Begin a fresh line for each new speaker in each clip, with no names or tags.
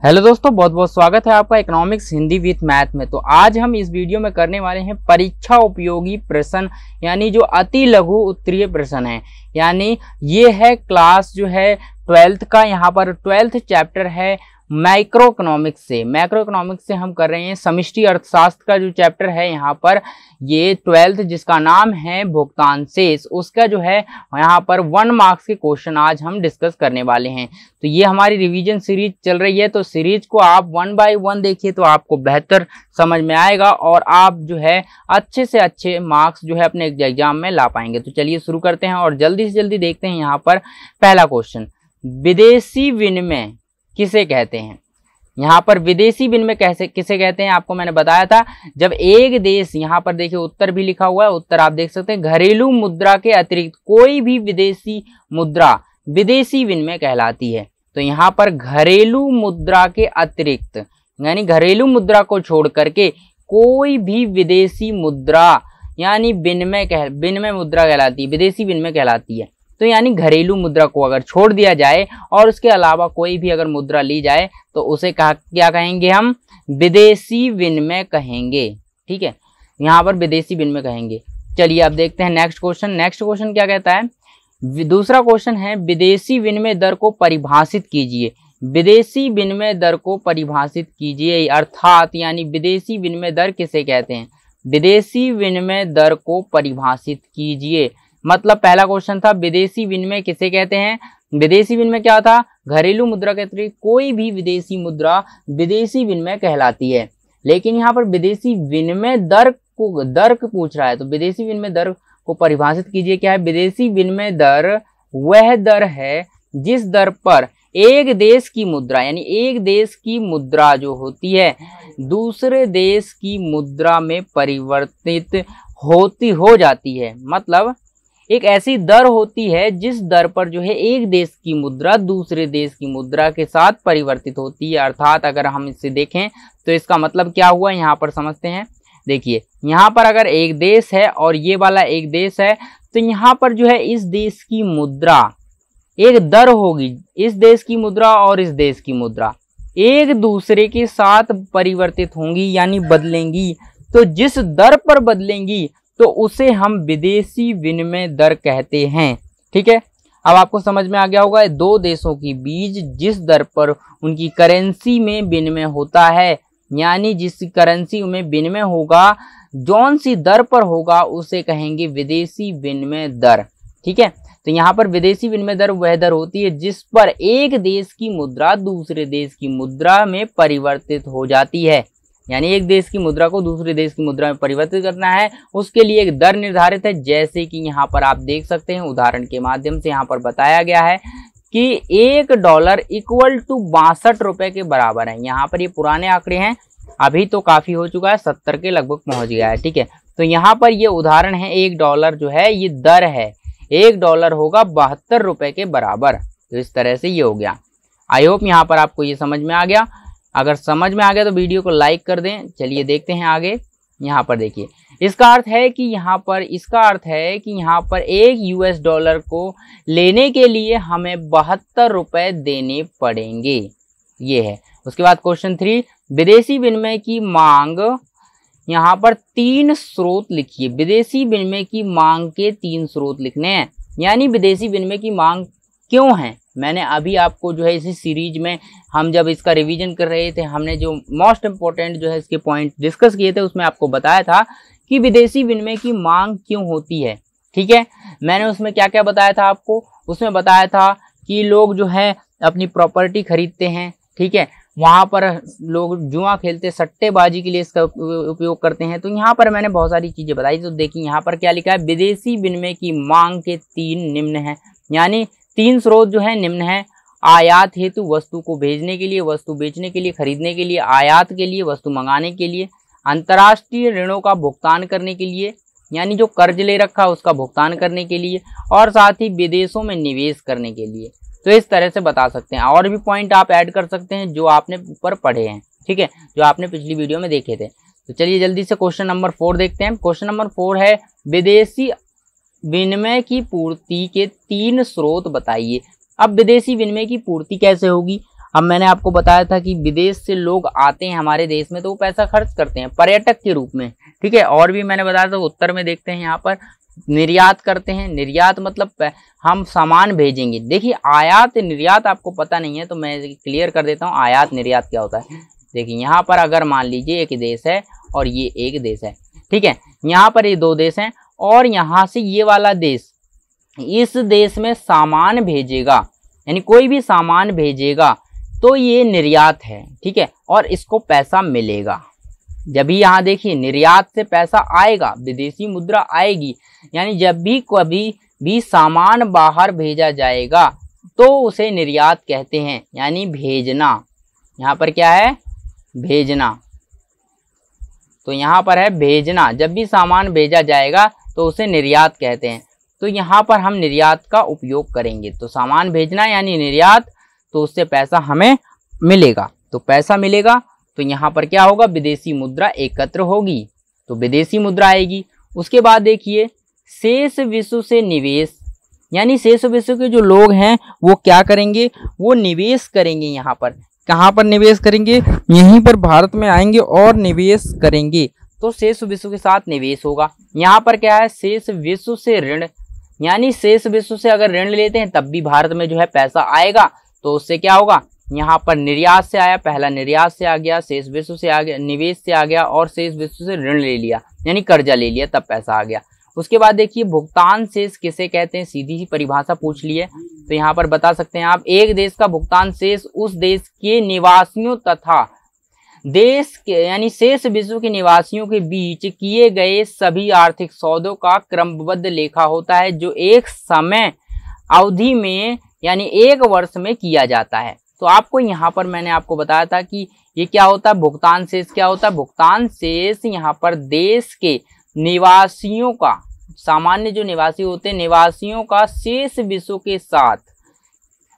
Hello दोस्तों, बहुत बहुत स्वागत है आपका इकोनॉमिक्स हिंदी विथ मैथ में। तो आज हम इस वीडियो में करने वाले हैं परीक्षा उपयोगी प्रश्न, यानी जो अति लघु उत्तरीय प्रश्न है। यानी ये है क्लास जो है 12th का, यहाँ पर 12th चैप्टर है मैक्रो इकोनॉमिक्स से हम कर रहे हैं समष्टि अर्थशास्त्र का जो चैप्टर है यहाँ पर, ये 12th जिसका नाम है भुगतान शेष, उसका जो है यहाँ पर 1 मार्क्स के क्वेश्चन आज हम डिस्कस करने वाले हैं। तो ये हमारी रिवीजन सीरीज चल रही है, तो सीरीज को आप 1 बाय 1 देखिए तो आपको बेहतर समझ में आएगा और आप जो है अच्छे से अच्छे मार्क्स जो है अपने एग्जाम में ला पाएंगे। तो चलिए शुरू करते हैं और जल्दी से जल्दी देखते हैं यहाँ पर पहला क्वेश्चन, विदेशी विनिमय किसे कहते हैं। यहाँ पर विदेशी विनिमय किसे कहते हैं आपको मैंने बताया था, जब एक देश, यहाँ पर देखिए उत्तर भी लिखा हुआ है, उत्तर आप देख सकते हैं, घरेलू मुद्रा के अतिरिक्त कोई भी विदेशी मुद्रा विदेशी विनिमय कहलाती है। तो यहाँ पर घरेलू मुद्रा के अतिरिक्त यानी घरेलू मुद्रा को छोड़ करके कोई भी विदेशी मुद्रा यानी विनिमय मुद्रा कहलाती है, विदेशी विनिमय कहलाती है। तो यानी घरेलू मुद्रा को अगर छोड़ दिया जाए और उसके अलावा कोई भी अगर मुद्रा ली जाए तो उसे क्या कहेंगे, हम विदेशी विनिमय कहेंगे। ठीक है, यहाँ पर विदेशी विनिमय कहेंगे। चलिए अब देखते हैं नेक्स्ट क्वेश्चन क्या कहता है। दूसरा क्वेश्चन है, विदेशी विनिमय दर को परिभाषित कीजिए। विदेशी विनिमय दर को परिभाषित कीजिए, अर्थात यानी विदेशी विनिमय दर किसे कहते हैं। विदेशी विनिमय दर को परिभाषित कीजिए, मतलब पहला क्वेश्चन था विदेशी विनिमय किसे कहते हैं। विदेशी विनिमय क्या था, घरेलू मुद्रा के अतिरिक्त कोई भी विदेशी मुद्रा विदेशी विनिमय कहलाती है। लेकिन यहाँ पर विदेशी विनिमय दर को पूछ रहा है, तो विदेशी विनिमय दर को परिभाषित कीजिए। क्या है, विदेशी विनिमय दर वह दर है जिस दर पर एक देश की मुद्रा यानी एक देश की मुद्रा जो होती है दूसरे देश की मुद्रा में परिवर्तित हो जाती है। मतलब एक ऐसी दर होती है जिस दर पर जो है एक देश की मुद्रा दूसरे देश की मुद्रा के साथ परिवर्तित होती है। अर्थात अगर हम इसे देखें तो इसका मतलब क्या हुआ, यहाँ पर समझते हैं। देखिए यहाँ पर अगर एक देश है और ये वाला एक देश है, तो यहाँ पर जो है इस देश की मुद्रा एक दर होगी, इस देश की मुद्रा और इस देश की मुद्रा एक दूसरे के साथ परिवर्तित होंगी यानी बदलेंगी। तो जिस दर पर बदलेंगी तो उसे हम विदेशी विनिमय दर कहते हैं। ठीक है, अब आपको समझ में आ गया होगा, दो देशों के बीच जिस दर पर उनकी करेंसी में विनिमय होता है, यानी जिस करेंसी में विनिमय होगा, जौन सी दर पर होगा उसे कहेंगे विदेशी विनिमय दर। ठीक है, तो यहाँ पर विदेशी विनिमय दर वह दर होती है जिस पर एक देश की मुद्रा दूसरे देश की मुद्रा में परिवर्तित हो जाती है। यानी एक देश की मुद्रा को दूसरे देश की मुद्रा में परिवर्तित करना है, उसके लिए एक दर निर्धारित है। जैसे कि यहाँ पर आप देख सकते हैं, उदाहरण के माध्यम से यहाँ पर बताया गया है कि $1 इक्वल टू 62 रुपए के बराबर है। यहाँ पर ये पुराने आंकड़े हैं, अभी तो काफी हो चुका है, 70 के लगभग पहुंच गया है। ठीक है, तो यहाँ पर ये उदाहरण है, $1 जो है ये दर है, $1 होगा 72 रुपए के बराबर। तो इस तरह से ये हो गया। आई होप यहाँ पर आपको ये समझ में आ गया। अगर समझ में आ गया तो वीडियो को लाइक कर दें। चलिए देखते हैं आगे। यहाँ पर देखिए, इसका अर्थ है कि यहाँ पर $1 को लेने के लिए हमें 72 रुपए देने पड़ेंगे। ये है। उसके बाद क्वेश्चन 3, विदेशी विनिमय की मांग, यहाँ पर 3 स्रोत लिखिए। विदेशी विनिमय की मांग के 3 स्रोत लिखने हैं। यानी विदेशी विनिमय की मांग क्यों है, मैंने अभी आपको जो है इसी सीरीज में हम जब इसका रिवीजन कर रहे थे, हमने जो मोस्ट इम्पोर्टेंट जो है इसके पॉइंट डिस्कस किए थे, उसमें आपको बताया था कि विदेशी विनिमय की मांग क्यों होती है। ठीक है, मैंने उसमें क्या क्या बताया था आपको, उसमें बताया था कि लोग जो है अपनी प्रॉपर्टी खरीदते हैं। ठीक है, वहाँ पर लोग जुआ खेलते, सट्टेबाजी के लिए इसका उपयोग करते हैं। तो यहाँ पर मैंने बहुत सारी चीज़ें बताई। तो देखिए यहाँ पर क्या लिखा है, विदेशी विनिमय की मांग के 3 निम्न हैं, यानी 3 स्रोत जो है निम्न है। आयात हेतु, वस्तु को भेजने के लिए, वस्तु बेचने के लिए, खरीदने के लिए, आयात के लिए, वस्तु मंगाने के लिए, अंतर्राष्ट्रीय ऋणों का भुगतान करने के लिए, यानी जो कर्ज ले रखा है उसका भुगतान करने के लिए, और साथ ही विदेशों में निवेश करने के लिए। तो इस तरह से बता सकते हैं। और भी पॉइंट आप ऐड कर सकते हैं जो आपने ऊपर पढ़े हैं। ठीक है, जो आपने पिछली वीडियो में देखे थे। तो चलिए जल्दी से क्वेश्चन नंबर 4 देखते हैं। क्वेश्चन नंबर 4 है, विदेशी विनिमय की पूर्ति के 3 स्रोत बताइए। अब विदेशी विनिमय की पूर्ति कैसे होगी, अब मैंने आपको बताया था कि विदेश से लोग आते हैं हमारे देश में तो वो पैसा खर्च करते हैं पर्यटक के रूप में, ठीक है। और भी मैंने बताया था, उत्तर में देखते हैं यहाँ पर निर्यात करते हैं। निर्यात मतलब हम सामान भेजेंगे। देखिए आयात निर्यात आपको पता नहीं है तो मैं क्लियर कर देता हूँ आयात निर्यात क्या होता है। देखिए यहाँ पर अगर मान लीजिए एक देश है और ये एक देश है, ठीक है, यहाँ पर ये दो देश हैं और यहाँ से ये वाला देश इस देश में सामान भेजेगा, यानी कोई भी सामान भेजेगा तो ये निर्यात है, ठीक है, और इसको पैसा मिलेगा। जब भी यहाँ देखिए निर्यात से पैसा आएगा, विदेशी मुद्रा आएगी, यानी जब भी कभी भी सामान बाहर भेजा जाएगा तो उसे निर्यात कहते हैं, यानी भेजना। यहाँ पर क्या है, भेजना, तो यहाँ पर है भेजना। जब भी सामान भेजा जाएगा तो उसे निर्यात कहते हैं। तो यहाँ पर हम निर्यात का उपयोग करेंगे, तो सामान भेजना यानी निर्यात, तो उससे पैसा हमें मिलेगा। तो पैसा मिलेगा तो यहाँ पर क्या होगा, विदेशी मुद्रा एकत्र होगी, तो विदेशी मुद्रा आएगी। उसके बाद देखिए शेष विश्व से निवेश, यानी शेष विश्व के जो लोग हैं वो क्या करेंगे, वो निवेश करेंगे। यहाँ पर कहाँ पर निवेश करेंगे, यहीं पर भारत में आएंगे और निवेश करेंगे, तो शेष विश्व के साथ निवेश होगा। यहाँ पर क्या है, शेष विश्व से ऋण, यानी शेष विश्व से अगर ऋण लेते हैं तब भी भारत में जो है पैसा आएगा, तो उससे क्या होगा, यहाँ पर निर्यात से आया, पहला निर्यात से आ गया, शेष विश्व से आ गया, निवेश से आ गया और शेष विश्व से ऋण ले लिया यानी कर्जा ले लिया, तब पैसा आ गया। उसके बाद देखिए भुगतान शेष किसे कहते हैं, सीधी सी परिभाषा पूछ लिए तो यहाँ पर बता सकते हैं आप, एक देश का भुगतान शेष उस देश के निवासियों तथा देश के यानी शेष विश्व के निवासियों के बीच किए गए सभी आर्थिक सौदों का क्रमबद्ध लेखा होता है, जो एक समय अवधि में यानी एक वर्ष में किया जाता है। तो आपको यहाँ पर मैंने आपको बताया था कि ये क्या होता है, भुगतान शेष क्या होता है। भुगतान शेष यहाँ पर देश के निवासियों का, सामान्य जो निवासी होते हैं, निवासियों का शेष विश्व के साथ,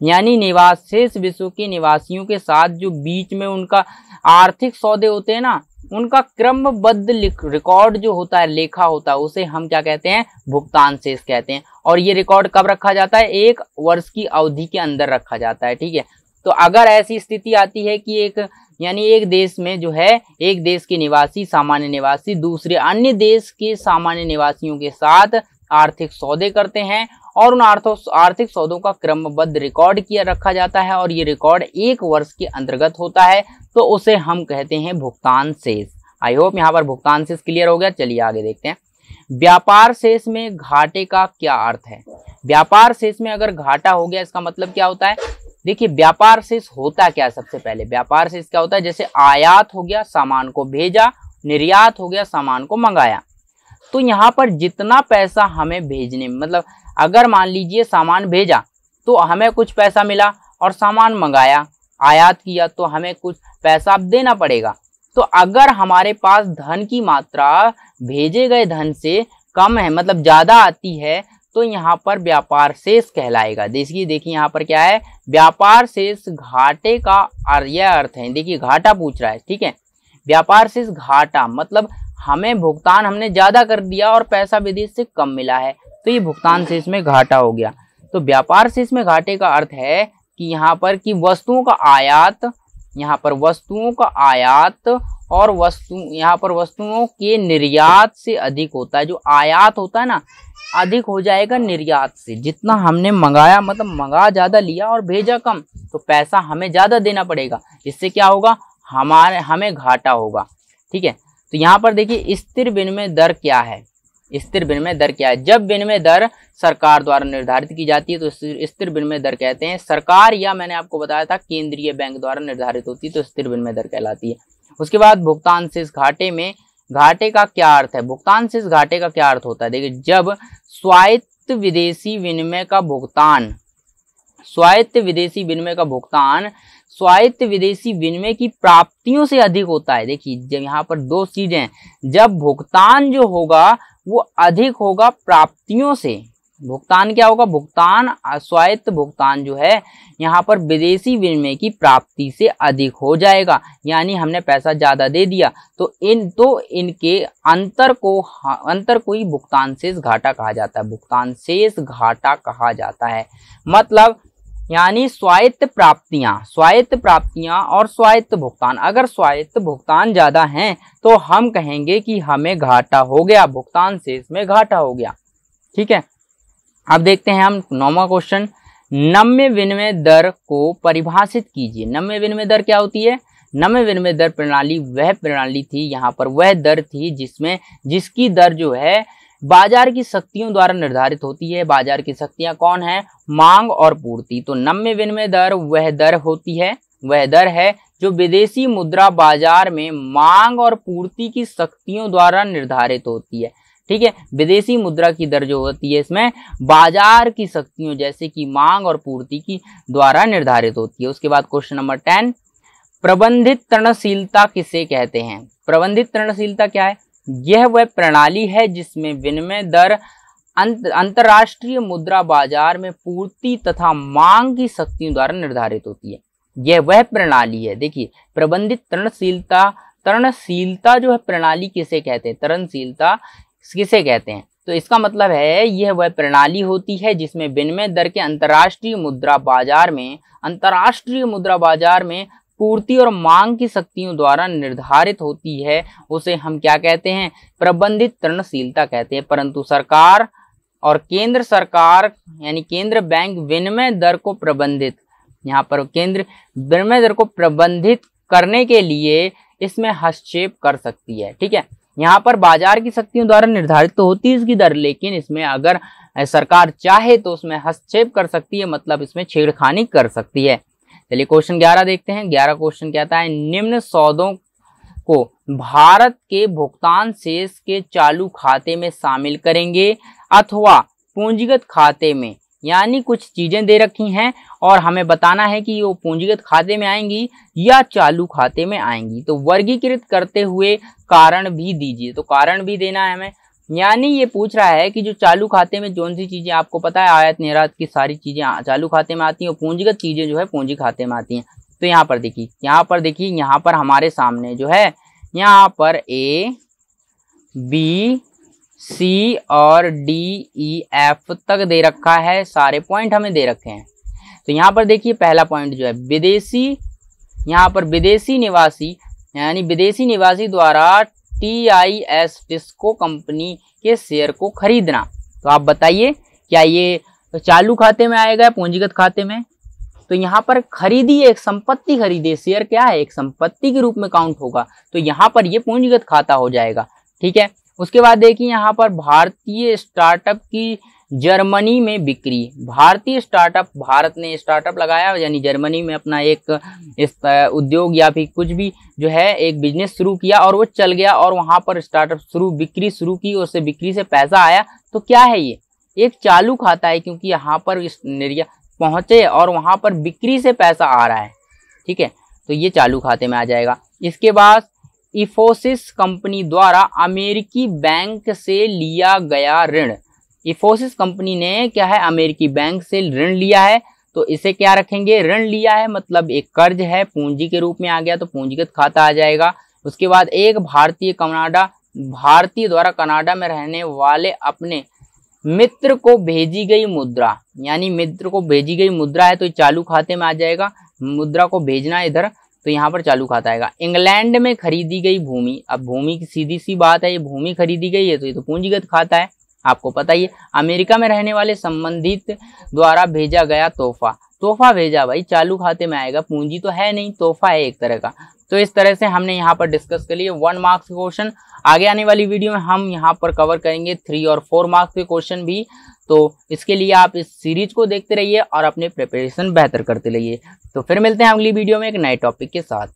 यानी शेष विश्व के निवासियों के साथ जो बीच में उनका आर्थिक सौदे होते हैं ना, उनका क्रमबद्ध रिकॉर्ड जो होता है, लेखा होता है, उसे हम क्या कहते हैं, भुगतान शेष कहते हैं। और ये रिकॉर्ड कब रखा जाता है, एक वर्ष की अवधि के अंदर रखा जाता है, ठीक है। तो अगर ऐसी स्थिति आती है कि एक देश में जो है, एक देश के निवासी, सामान्य निवासी दूसरे अन्य देश के सामान्य निवासियों के साथ आर्थिक सौदे करते हैं और उन आर्थिक सौदों का क्रमबद्ध रिकॉर्ड किया रखा जाता है और ये रिकॉर्ड एक वर्ष के अंतर्गत होता है, तो उसे हम कहते हैं भुगतान शेष। आई होप यहाँ पर भुगतान शेष क्लियर हो गया। चलिए आगे देखते हैं, व्यापार शेष में घाटे का क्या अर्थ है। व्यापार शेष में अगर घाटा हो गया इसका मतलब क्या होता है, देखिए व्यापार शेष होता क्या, सबसे पहले व्यापार शेष क्या होता है, जैसे आयात हो गया, सामान को भेजा, निर्यात हो गया, सामान को मंगाया। तो यहाँ पर जितना पैसा हमें भेजने मतलब अगर मान लीजिए सामान भेजा तो हमें कुछ पैसा मिला और सामान मंगाया, आयात किया, तो हमें कुछ पैसा अब देना पड़ेगा। तो अगर हमारे पास धन की मात्रा भेजे गए धन से कम है, मतलब ज़्यादा आती है, तो यहाँ पर व्यापार शेष कहलाएगा। देखिए यहाँ पर क्या है, व्यापार शेष घाटे का यह अर्थ है। देखिए घाटा पूछ रहा है, ठीक है, व्यापार शेष घाटा मतलब हमें भुगतान हमने ज़्यादा कर दिया और पैसा विदेश से कम मिला है, तो ये भुगतान शेष में घाटा हो गया। तो व्यापार शेष में घाटे का अर्थ है कि यहाँ पर कि वस्तुओं का आयात, यहाँ पर वस्तुओं का आयात और यहाँ पर वस्तुओं के निर्यात से अधिक होता है। जो आयात होता है ना, अधिक हो जाएगा निर्यात से। जितना हमने मंगाया मतलब मंगा ज़्यादा लिया और भेजा कम, तो पैसा हमें ज़्यादा देना पड़ेगा। इससे क्या होगा, हमें घाटा होगा, ठीक है। तो यहाँ पर देखिए स्थिर विनिमय दर क्या है। स्थिर विनिमय दर क्या है, जब विनिमय दर सरकार द्वारा निर्धारित की जाती है तो स्थिर विनिमय दर कहते हैं। सरकार या मैंने आपको बताया था केंद्रीय बैंक द्वारा निर्धारित होती है तो स्थिर विनिमय दर कहलाती है। उसके बाद भुगतान शेष घाटे में घाटे का क्या अर्थ है, भुगतान शेष घाटे का क्या अर्थ होता है। देखिए जब स्वायत्त विदेशी विनिमय का भुगतान, स्वायत्त विदेशी विनिमय का भुगतान स्वायत्त विदेशी विनिमय की प्राप्तियों से अधिक होता है। देखिए जब यहाँ पर दो चीजें हैं, जब भुगतान जो होगा वो अधिक होगा प्राप्तियों से। भुगतान क्या होगा, भुगतान स्वायत्त भुगतान जो है यहाँ पर विदेशी विनिमय की प्राप्ति से अधिक हो जाएगा, यानी हमने पैसा ज्यादा दे दिया तो इनके अंतर को ही भुगतान शेष घाटा कहा जाता है। भुगतान शेष घाटा कहा जाता है। मतलब यानी स्वायत्त प्राप्तियां और स्वायत्त भुगतान। अगर स्वायत्त भुगतान ज्यादा हैं तो हम कहेंगे कि हमें घाटा हो गया, भुगतान से इसमें घाटा हो गया। ठीक है, अब देखते हैं हम 9वां क्वेश्चन। नम्य विनिमय दर को परिभाषित कीजिए। नम्य विनिमय दर क्या होती है? नम्य विनिमय दर प्रणाली वह प्रणाली थी, यहाँ पर वह दर थी जिसकी दर जो है बाजार की शक्तियों द्वारा निर्धारित होती है। बाजार की शक्तियां कौन है? मांग और पूर्ति। तो नम्य विनिमय दर वह दर है जो विदेशी मुद्रा बाजार में मांग और पूर्ति की शक्तियों द्वारा निर्धारित होती है। ठीक है, विदेशी मुद्रा की दर जो होती है इसमें बाजार की शक्तियों जैसे कि मांग और पूर्ति की द्वारा निर्धारित होती है। उसके बाद क्वेश्चन नंबर 10, प्रबंधित ऋणशीलता किसे कहते हैं? प्रबंधित ऋणशीलता क्या है? यह वह प्रणाली है जिसमें विनिमय दर अंतरराष्ट्रीय मुद्रा बाजार में पूर्ति तथा मांग की शक्तियों द्वारा निर्धारित होती है। यह वह प्रणाली है। देखिए, प्रबंधित ऋणशीलता जो है प्रणाली किसे कहते हैं? ऋणशीलता किसे कहते हैं? तो इसका मतलब है यह वह प्रणाली होती है जिसमें विनिमय दर के अंतरराष्ट्रीय मुद्रा बाजार में पूर्ति और मांग की शक्तियों द्वारा निर्धारित होती है। उसे हम क्या कहते हैं? प्रबंधित ऋणशीलता कहते हैं। परंतु सरकार और केंद्र सरकार यानी केंद्र बैंक विनिमय दर को प्रबंधित करने के लिए इसमें हस्तक्षेप कर सकती है। ठीक है, यहाँ पर बाजार की शक्तियों द्वारा निर्धारित तो होती है इसकी दर, लेकिन इसमें अगर सरकार चाहे तो उसमें हस्तक्षेप कर सकती है, मतलब इसमें छेड़खानी कर सकती है। चलिए क्वेश्चन 11 देखते हैं। 11 क्वेश्चन कहता है निम्न सौदों को भारत के भुगतान शेष के चालू खाते में शामिल करेंगे अथवा पूंजीगत खाते में। यानी कुछ चीजें दे रखी हैं और हमें बताना है कि वो पूंजीगत खाते में आएंगी या चालू खाते में आएंगी। तो वर्गीकृत करते हुए कारण भी दीजिए। तो कारण भी देना है हमें। यानी ये पूछ रहा है कि जो चालू खाते में कौन सी चीजें, आपको पता है आयात निर्यात की सारी चीजें चालू खाते में आती हैं और पूंजीगत चीजें जो है पूंजी खाते में आती हैं। तो यहाँ पर देखिए यहाँ पर हमारे सामने जो है यहाँ पर A, B, C और D, E, F तक दे रखा है, सारे पॉइंट हमें दे रखे हैं। तो यहाँ पर देखिए पहला पॉइंट जो है विदेशी, यहाँ पर विदेशी निवासी द्वारा TIS टिस्को कंपनी के शेयर को खरीदना। तो आप बताइए क्या ये चालू खाते में आएगा पूंजीगत खाते में? तो यहाँ पर खरीदी, एक संपत्ति खरीदी, शेयर क्या है? एक संपत्ति के रूप में काउंट होगा, तो यहाँ पर ये पूंजीगत खाता हो जाएगा। ठीक है, उसके बाद देखिए यहाँ पर भारतीय स्टार्टअप की जर्मनी में बिक्री। भारतीय स्टार्टअप, भारत ने स्टार्टअप लगाया यानी जर्मनी में अपना एक उद्योग या फिर कुछ भी जो है एक बिजनेस शुरू किया और वो चल गया और वहां पर बिक्री शुरू की, उससे बिक्री से पैसा आया। तो क्या है ये? एक चालू खाता है, क्योंकि यहाँ पर निर्यात पहुंचे और वहां पर बिक्री से पैसा आ रहा है। ठीक है, तो ये चालू खाते में आ जाएगा। इसके बाद इन्फोसिस कंपनी द्वारा अमेरिकी बैंक से लिया गया ऋण। इन्फोसिस कंपनी ने क्या है? अमेरिकी बैंक से ऋण लिया है, तो इसे क्या रखेंगे? ऋण लिया है मतलब एक कर्ज है, पूंजी के रूप में आ गया तो पूंजीगत खाता आ जाएगा। उसके बाद एक भारतीय द्वारा कनाडा में रहने वाले अपने मित्र को भेजी गई मुद्रा, यानी मित्र को भेजी गई मुद्रा है तो चालू खाते में आ जाएगा। मुद्रा को भेजना इधर, तो यहाँ पर चालू खाता आएगा। इंग्लैंड में खरीदी गई भूमि, अब भूमि की सीधी सी बात है, ये भूमि खरीदी गई है तो ये तो पूंजीगत खाता है, आपको पता ही है। अमेरिका में रहने वाले संबंधित द्वारा भेजा गया तोहफा भेजा, भाई चालू खाते में आएगा, पूंजी तो है नहीं, तोहफा है एक तरह का। तो इस तरह से हमने यहाँ पर डिस्कस कर लिए 1 मार्क्स के क्वेश्चन। आगे आने वाली वीडियो में हम यहाँ पर कवर करेंगे 3 और 4 मार्क्स के क्वेश्चन भी। तो इसके लिए आप इस सीरीज को देखते रहिए और अपने प्रिपरेशन बेहतर करते रहिए। तो फिर मिलते हैं अगली वीडियो में एक नए टॉपिक के साथ।